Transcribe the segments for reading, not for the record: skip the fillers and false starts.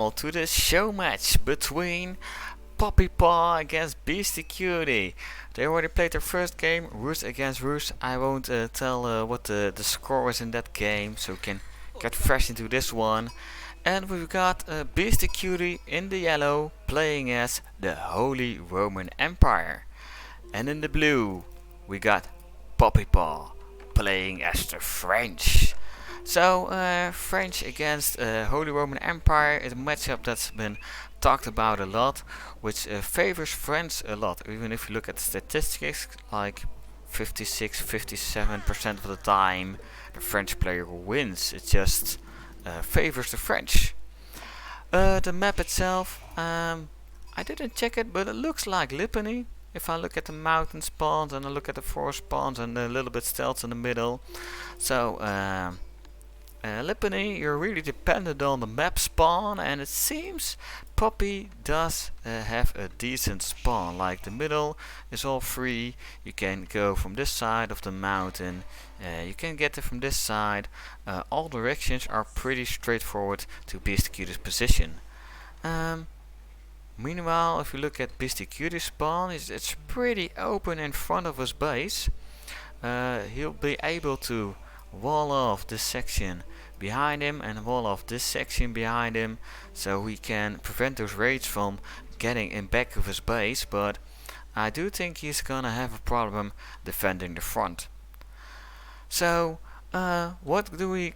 To the show match between 1puppypaw against Beastyqt. They already played their first game, Roos against Roos. I won't tell what the score was in that game, so we can get fresh into this one. And we've got Beastyqt in the yellow playing as the Holy Roman Empire. And in the blue, we got 1puppypaw playing as the French. So, French against Holy Roman Empire is a matchup that's been talked about a lot, which favors France a lot. Even if you look at the statistics, like 56-57% of the time, the French player wins. It just favors the French. The map itself, I didn't check it, but it looks like Lipany. If I look at the mountain spawns and I look at the forest spawns and a little bit stealth in the middle. So, Lipany, you're really dependent on the map spawn, and it seems Puppy does have a decent spawn. Like the middle is all free, you can go from this side of the mountain, you can get it from this side. All directions are pretty straightforward to Beastyqt's position. Meanwhile, if you look at Beastyqt's spawn, it's pretty open in front of his base. He'll be able to wall off this section behind him and wall off this section behind him, so he can prevent those raids from getting in back of his base, but I do think he's gonna have a problem defending the front. So what are we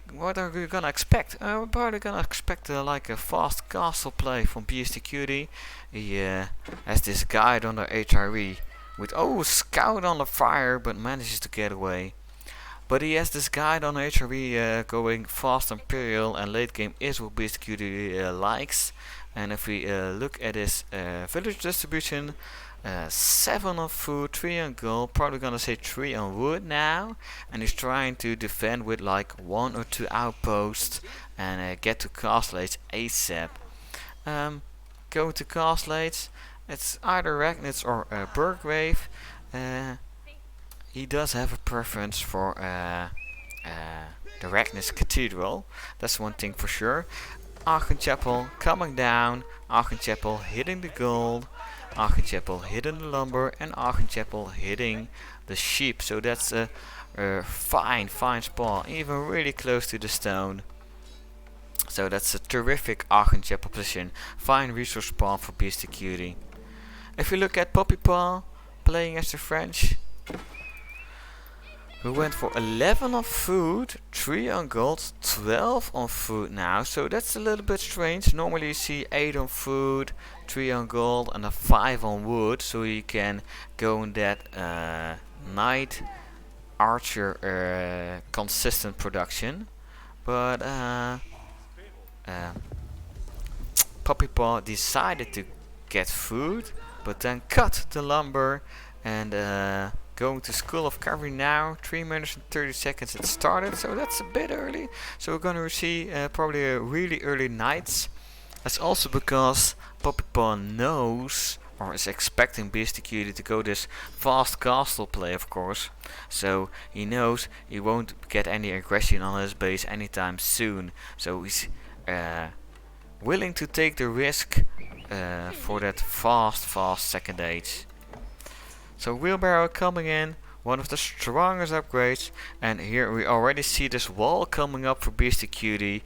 gonna expect? We're probably gonna expect like a fast castle play from Beastyqt. He has this guide on the HRE with scout on the fire, but manages to get away. But he has this guide on HRE going fast Imperial, and late game is what Beastyqt likes. And if we look at his village distribution, 7 on food, 3 on gold, probably gonna say 3 on wood now. And he's trying to defend with like 1 or 2 outposts and get to castlates ASAP. Going to castlates, it's either Ragnitz or Burgrave. He does have a preference for the Ragnitz Cathedral. That's one thing for sure. Archenchapel coming down, Archenchapel hitting the gold, Archenchapel hitting the lumber, and Archenchapel hitting the sheep. So that's a fine spawn, even really close to the stone. So that's a terrific Archenchapel position. Fine resource spawn for Beastyqt. If you look at 1puppypaw playing as the French, we went for 11 on food, 3 on gold, 12 on food now. So that's a little bit strange. Normally you see 8 on food, 3 on gold and a 5 on wood. So you can go in that knight archer consistent production. But 1puppypaw decided to get food, but then cut the lumber and going to School of Cavalry now. 3 minutes and 30 seconds it started, so that's a bit early. So we're gonna see probably a really early nights. That's also because 1puppypaw knows or is expecting Beastyqt to go this fast castle play, of course. So he knows he won't get any aggression on his base anytime soon. So he's willing to take the risk for that fast second age. So wheelbarrow coming in, one of the strongest upgrades, and here we already see this wall coming up for Beastyqt,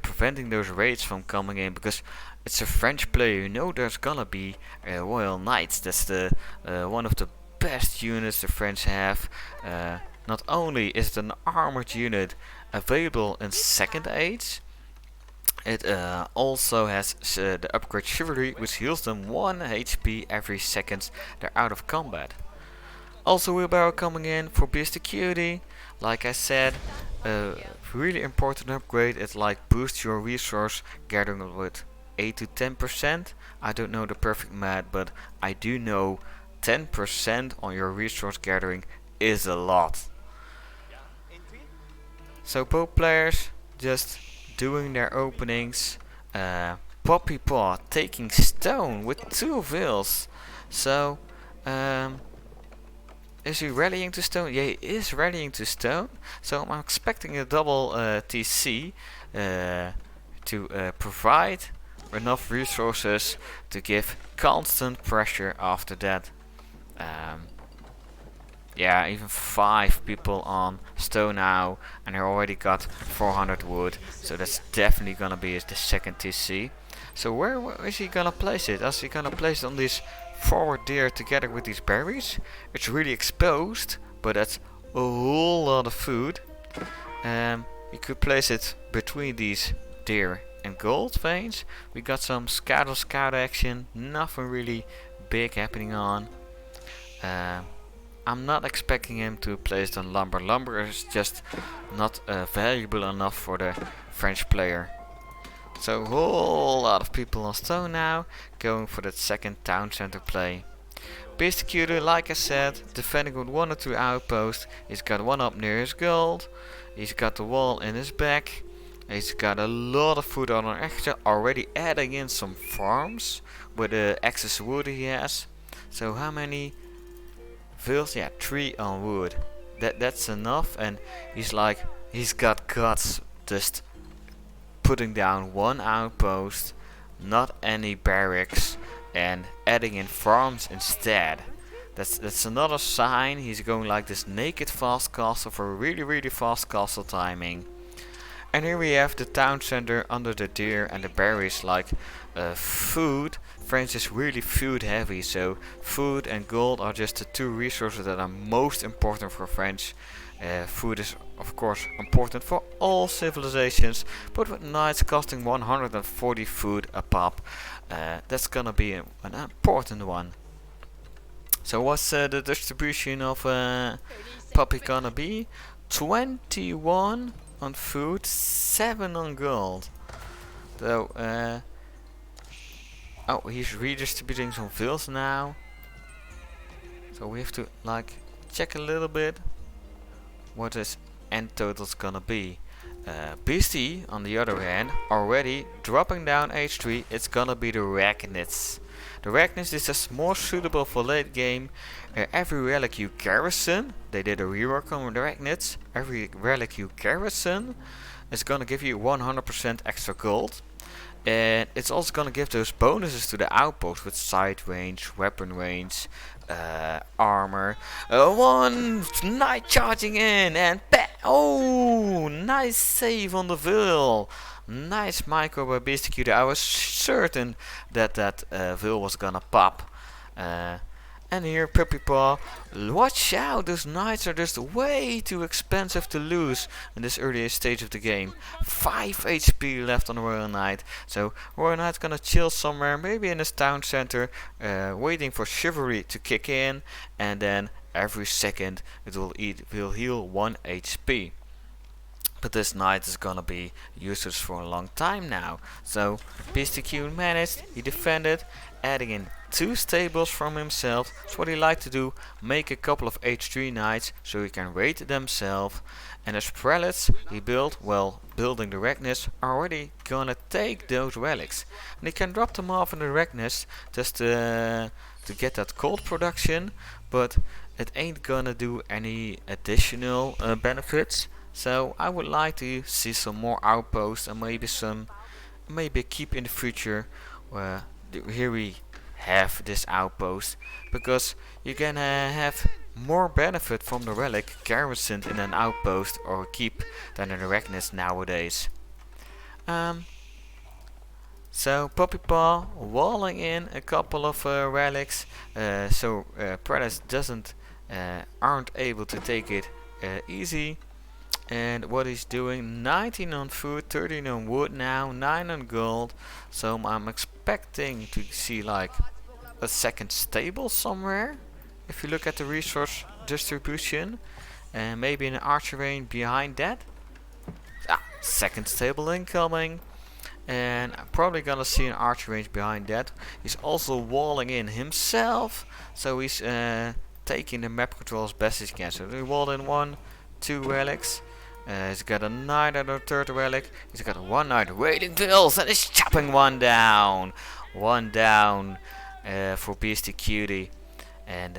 preventing those raids from coming in, because it's a French player. You know there's gonna be Royal Knights. That's the one of the best units the French have. Not only is it an armored unit available in second age, it also has the upgrade Chivalry, which heals them 1 HP every second they're out of combat. Also wheelbarrow coming in for Beastyqt. Like I said, really important upgrade. It like boosts your resource gathering with 8 to 10%. I don't know the perfect math, but I do know 10% on your resource gathering is a lot. So both players just doing their openings. 1puppypaw taking stone with 2 vills. So is he rallying to stone? Yeah, he is rallying to stone. So I'm expecting a double TC to provide enough resources to give constant pressure after that. Yeah, even 5 people on stone now, and I already got 400 wood, so that's definitely gonna be the second TC. So where is he gonna place it? Is he gonna place it on this forward deer together with these berries? It's really exposed, but that's a whole lot of food. You could place it between these deer and gold veins. We got some scout action, nothing really big happening on. I'm not expecting him to place it on lumber. Lumber is just not valuable enough for the French player. So a whole lot of people on stone now, going for that second town center play. Beastyqt, like I said, defending with 1 or 2 outposts. He's got one up near his gold. He's got the wall in his back. He's got a lot of food on extra, already adding in some farms with the excess wood he has. So how many vills? Yeah, 3 on wood. That's enough, and he's got guts just putting down 1 outpost, not any barracks, and adding in farms instead. That's another sign he's going like this naked fast castle for really fast castle timing. And here we have the town center under the deer and the berries, like food. France is really food heavy, so food and gold are just the 2 resources that are most important for French. Food is of course important for all civilizations, but with knights costing 140 food a pop, that's gonna be an important one. So what's the distribution of puppy gonna be? 21 on food, 7 on gold. So oh, he's redistributing some vills now. So we have to check a little bit what his end total's gonna be. Beastie, on the other hand, already dropping down H3. It's gonna be the Ragnits. The Ragnits is just more suitable for late game. Every relic you garrison, they did a rework on the Ragnits. Every relic you garrison is gonna give you 100% extra gold. And it's also gonna give those bonuses to the outposts with sight range, weapon range, armor. One knight charging in, and oh, nice save on the Vil. Nice micro by Beastyqt. I was certain that Vil was gonna pop. And here, 1puppypaw, watch out, those knights are just way too expensive to lose in this earlier stage of the game. 5 HP left on the Royal Knight, so Royal Knight's gonna chill somewhere, maybe in his town center, waiting for Chivalry to kick in, and then every second it will heal 1 HP. But this knight is gonna be useless for a long time now. So Beastyqt managed, he defended, adding in 2 stables from himself. That's what he liked to do, make a couple of H3 knights so he can raid themselves. And as prelates he built, well, building the Ragnus, already gonna take those relics. And he can drop them off in the Ragnus just to get that gold production, but it ain't gonna do any additional benefits. So I would like to see some more outposts and maybe keep in the future. Here we have this outpost, because you're gonna have more benefit from the relic garrisoned in an outpost or keep than in the Ragnus nowadays. So 1puppypaw walling in a couple of relics, so Prelates aren't able to take it easy. And what he's doing, 19 on food, 13 on wood now, 9 on gold. So I'm expecting to see like a second stable somewhere. If you look at the resource distribution, and maybe an archer range behind that. Second stable incoming. And I'm probably gonna see an archer range behind that. He's also walling in himself, so he's taking the map control as best as he can. So he walled in 1, 2 relics. He's got a knight at the 3rd relic. He's got 1 knight raiding vills and he's chopping 1 down. 1 down for Beastyqt. And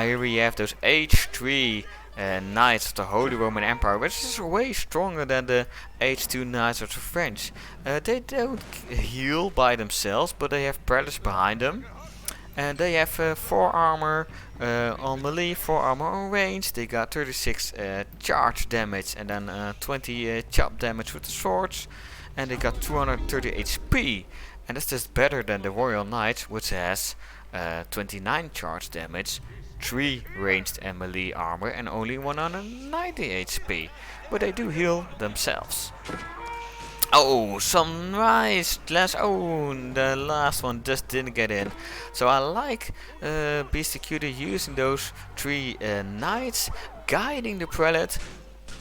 here we have those H3 Knights of the Holy Roman Empire, which is way stronger than the H2 Knights of the French. They don't heal by themselves, but they have prelates behind them. And they have 4 armor on melee, 4 armor on range. They got 36 charge damage and then 20 chop damage with the swords. And they got 230 HP. And that's just better than the Royal Knight, which has 29 charge damage, 3 ranged and melee armor and only 190 HP. But they do heal themselves. Oh, some nice glass. Oh, the last one just didn't get in. So I like Beastyqt using those 3 knights, guiding the prelate.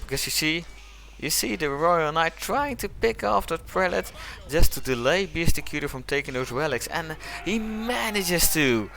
Because you see the Royal Knight trying to pick off that prelate just to delay Beastyqt from taking those relics. And he manages to.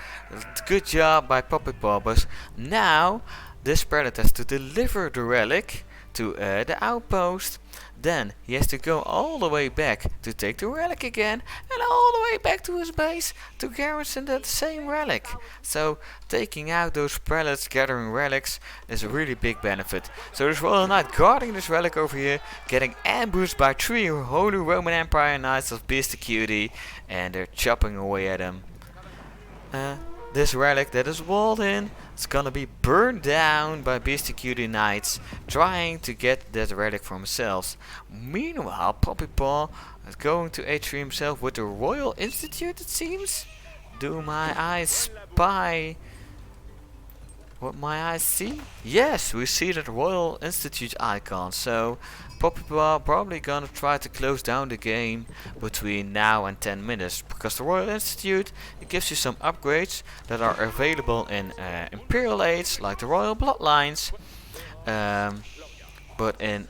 Good job by 1puppypaw. But now this prelate has to deliver the relic to the outpost. Then he has to go all the way back to take the relic again, and all the way back to his base to garrison that same relic. So taking out those prelates gathering relics is a really big benefit. So this Royal Knight guarding this relic over here, getting ambushed by 3 Holy Roman Empire Knights of Beastyqt, and they're chopping away at him. This relic that is walled in is gonna be burned down by Beastyqt Knights trying to get that relic for themselves. Meanwhile, 1puppypaw is going to H3 himself with the Royal Institute, it seems. Do my eyes spy what my eyes see? Yes, we see that Royal Institute icon. So 1puppypaw probably gonna try to close down the game between now and 10 minutes, because the Royal Institute, it gives you some upgrades that are available in Imperial Age, like the Royal Bloodlines. But in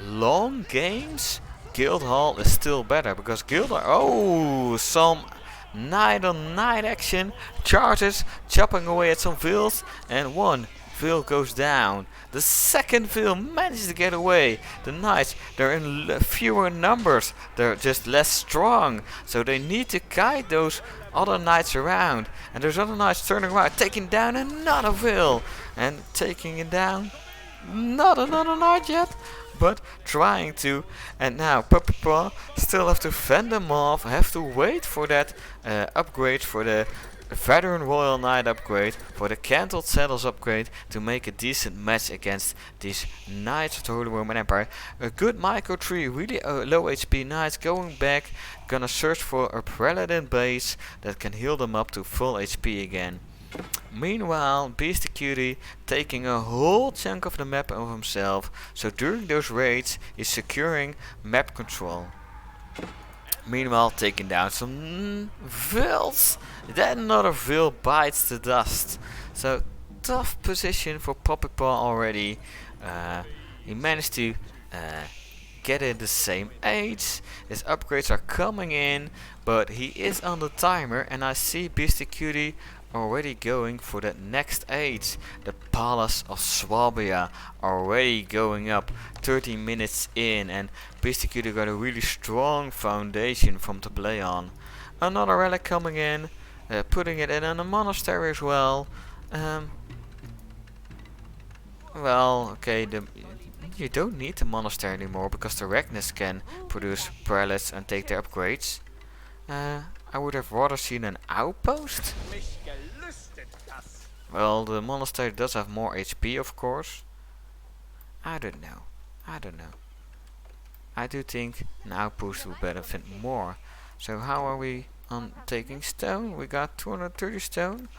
long games, Guildhall is still better, because Guildhall, oh, some night on night action, charges, chopping away at some vills, and one vill goes down. The second vill manages to get away. The knights, they're in fewer numbers, they're just less strong, so they need to guide those other knights around. And those other knights turning around, taking down another vill, and taking it down. Not another knight yet, but trying to. And now 1puppypaw still have to fend them off, have to wait for that upgrade, for the Veteran Royal Knight upgrade, for the Cantled Saddles upgrade, to make a decent match against these Knights of the Holy Roman Empire. A good micro tree, really low HP knights going back, gonna search for a prelate in base that can heal them up to full HP again. Meanwhile, Beastyqt taking a whole chunk of the map of himself, so during those raids he's securing map control. Meanwhile, taking down some vills. Then another vill bites the dust. So tough position for 1puppypaw already. He managed to get in the same age. His upgrades are coming in, but he is on the timer, and I see Beastyqt already going for that next age. The Palace of Swabia already going up 30 minutes in, and Beastyqt got a really strong foundation from to play on. Another relic coming in, putting it in a monastery as well. Well, okay, you don't need the monastery anymore, because the Regnus can produce prelates and take their upgrades. I would have rather seen an outpost. Well, the monastery does have more HP, of course. I don't know. I do think an outpost would benefit more. So how are we on taking stone? We got 230 stone.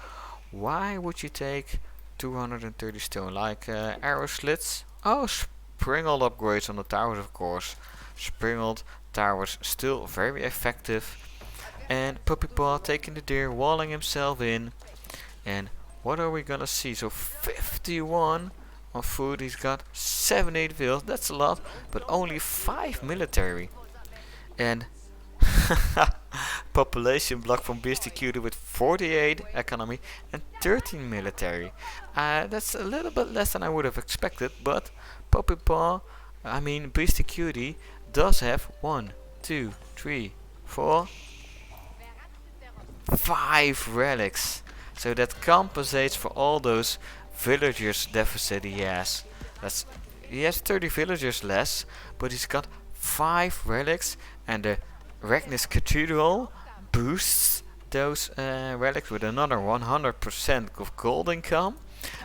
Why would you take 230 stone? Like arrow slits? Oh, springled upgrades on the towers, of course. Springled towers still very effective. And 1puppypaw taking the deer, walling himself in. And what are we gonna see? So 51 on food. He's got 78 vills. That's a lot, but only 5 military. And population block from Beastyqt with 48 economy and 13 military. That's a little bit less than I would have expected, but 1puppypaw, I mean Beastyqt, does have 1, 2, 3, 4, 5 relics. So that compensates for all those villagers deficit he has. He has 30 villagers less, but he's got 5 relics, and the Regnus Cathedral boosts those relics with another 100% of gold income.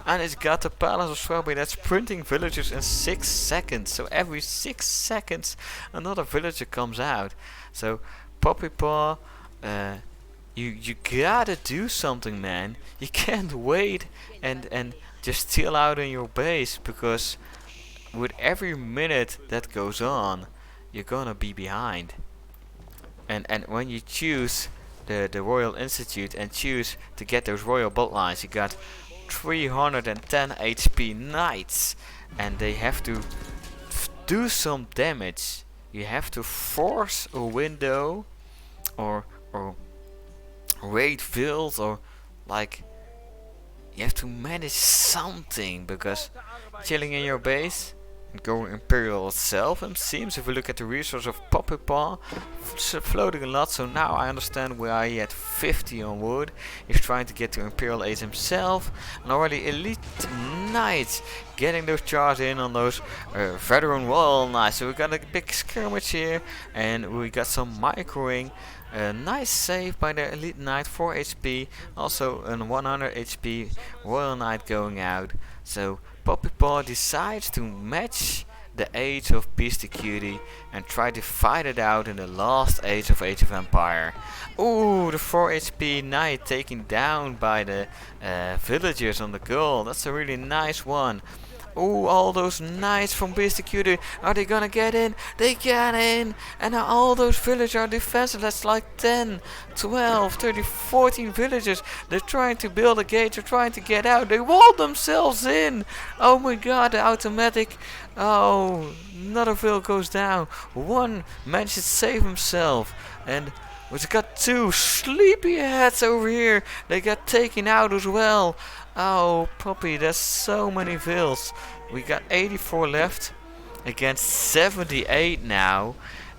And it's got the Palace of Swelby that's printing villagers in 6 seconds. So every 6 seconds another villager comes out. So 1puppypaw, you gotta do something, man. You can't wait and just chill out in your base, because with every minute that goes on, you're gonna be behind. And when you choose the Royal Institute and choose to get those royal bloodlines, you got 310 HP knights, and they have to do some damage. You have to force a window, or raid fields, or like you have to manage something, because chilling in your base and going Imperial itself, it seems, if we look at the resource of 1puppypaw, floating a lot. So now I understand why he had 50 on wood. He's trying to get to Imperial Age himself, and already elite knights getting those charges in on those veteran royal knights. So we got a big skirmish here, and we got some microing. A nice save by the elite knight, 4 HP, also a 100 HP royal knight going out. So 1puppypaw decides to match the age of Beastyqt and try to fight it out in the last age of Empire. Ooh, the 4 HP knight taken down by the villagers on the goal. That's a really nice one. Ooh, all those knights from Beastyqt, are they gonna get in? They get in! And now all those villagers are defensive. That's like 10, 12, 13, 14 villagers. They're trying to build a gate, they're trying to get out. They wall themselves in! Oh my god, the automatic. Oh, another villager goes down. One managed to save himself. And we've got 2 sleepyheads over here. They got taken out as well. Oh, Puppy, there's so many vills. We got 84 left against 78 now,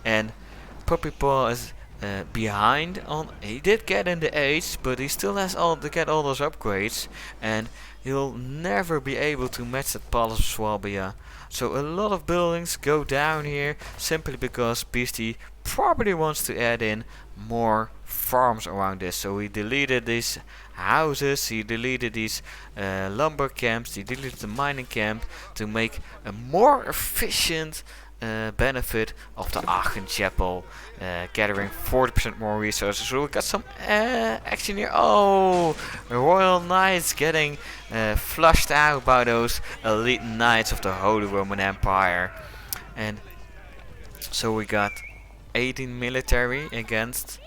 and 1puppypaw is behind on. He did get in the age, but he still has to get all those upgrades, and he'll never be able to match that Palace of Swabia. So a lot of buildings go down here simply because Beastie probably wants to add in more farms around this. So he deleted these houses, he deleted these lumber camps, he deleted the mining camp to make a more efficient benefit of the Aachen Chapel, gathering 40% more resources. So we got some action here. Oh, Royal Knights getting flushed out by those elite knights of the Holy Roman Empire. And so we got 18 military against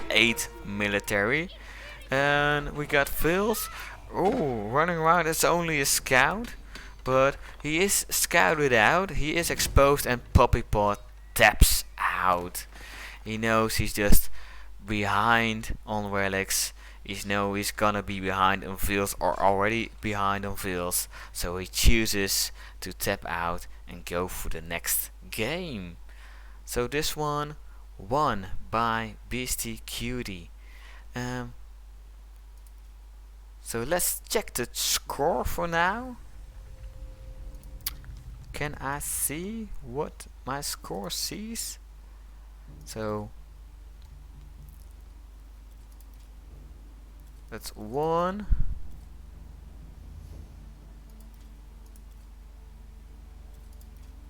8 military. And we got Phils. Oh, running around. It's only a scout, but he is scouted out. He is exposed, and 1puppypaw taps out. He knows he's just behind on relics. He knows he's gonna be behind on fields, or already behind on fields. So he chooses to tap out and go for the next game. So this one won by Beastyqt. So let's check the score for now. Can I see what my score sees? So that's 1.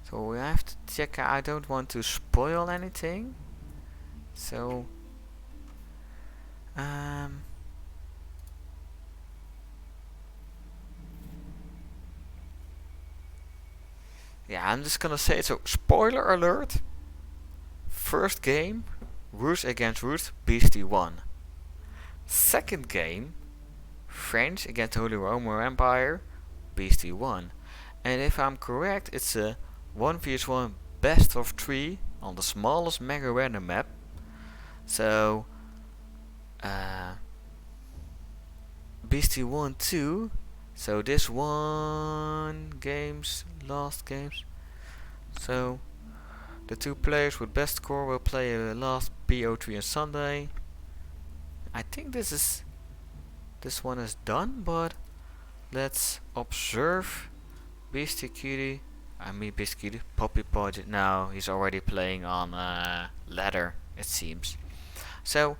So we have to check. I don't want to spoil anything. So yeah, I'm just gonna say it. So spoiler alert. First game, Ruth against Ruth, Beastie won. Second game, French against Holy Roman Empire, Beastie won. And if I'm correct, it's a 1v1 best of 3 on the smallest mega random map. So Beastie won 2. So this one last games. So the 2 players with best score will play a last BO3 on Sunday. I think this one is done, but let's observe Beastyqt. Beastyqt. Puppypaw. Now he's already playing on ladder, it seems. So,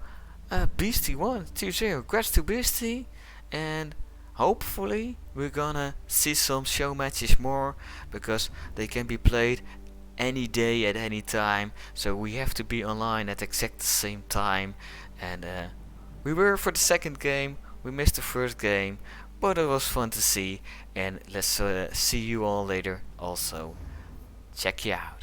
Beastie 1-0. Congrats to Beastie, and hopefully we're gonna see some show matches more, because they can be played any day at any time. So we have to be online at exact the same time. And we were for the second game. We missed the first game, but it was fun to see. And let's see you all later. Also, check you out.